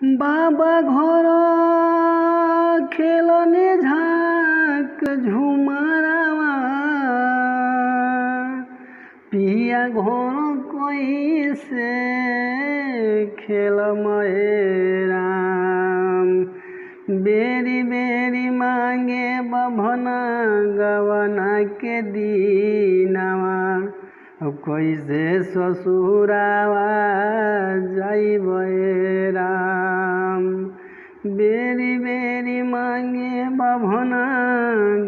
बाबा घर खेलने झाक झुमरावा पिया घर कोई से खेल राम बेरी बेरी मांगे बभना गवना के दीनावा कैसे ससुरावा जाइबे राम बेरी बेरी मांगे बभना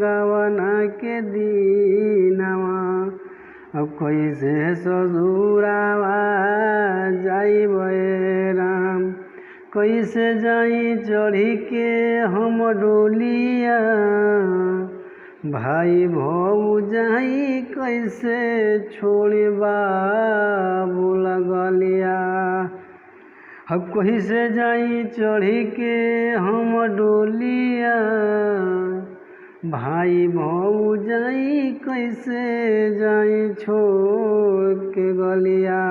गवना के दीनावा कैसे ससुरावा जाइबे राम कैसे जाई चढ़ी के हम डोलिया भाई भौजाई कैसे छोड़ी बाबू लगलिया कैसे जाई चढ़ी के हम डोलिया भाई भौजाई कैसे जाई छोड़ के गलिया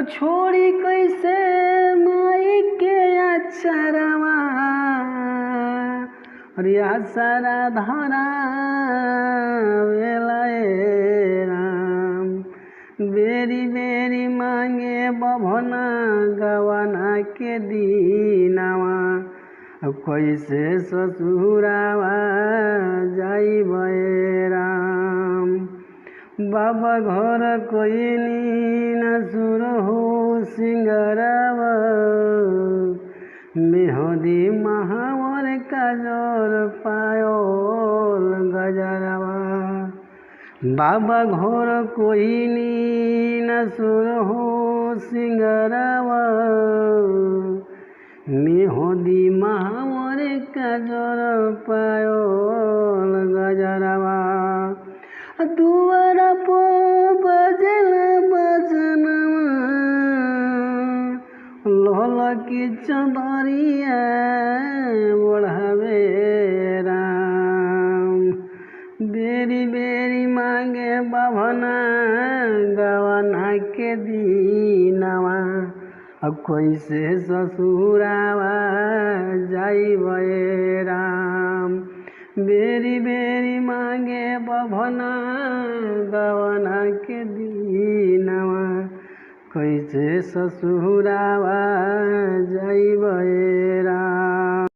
छोड़ी कैसे माई के अक्षरवा रिया सारा धरा राम बेरी बेरी मांगे बभना गवना के दीनावा कैसे ससुरावा जाइबे राम बाबा घर कोई न सुर हो सिंगरवा मेहदी महावर काजर पायल गजरवा बाबा घर कोई न सुर हो सिंगरवा मेहदी महावर काजर पायल गजरवा दुआरा पो बजल बजनवा लोल की चंदरिया बढ़ावे राम बेरी बेरी मांगे बभना गवना के दीनावा कैसे ससुरावा जाइबे राम बेरी बेरी मांगे बभना गवना के दीनावा कैसे ससुरावा जाइबे राम।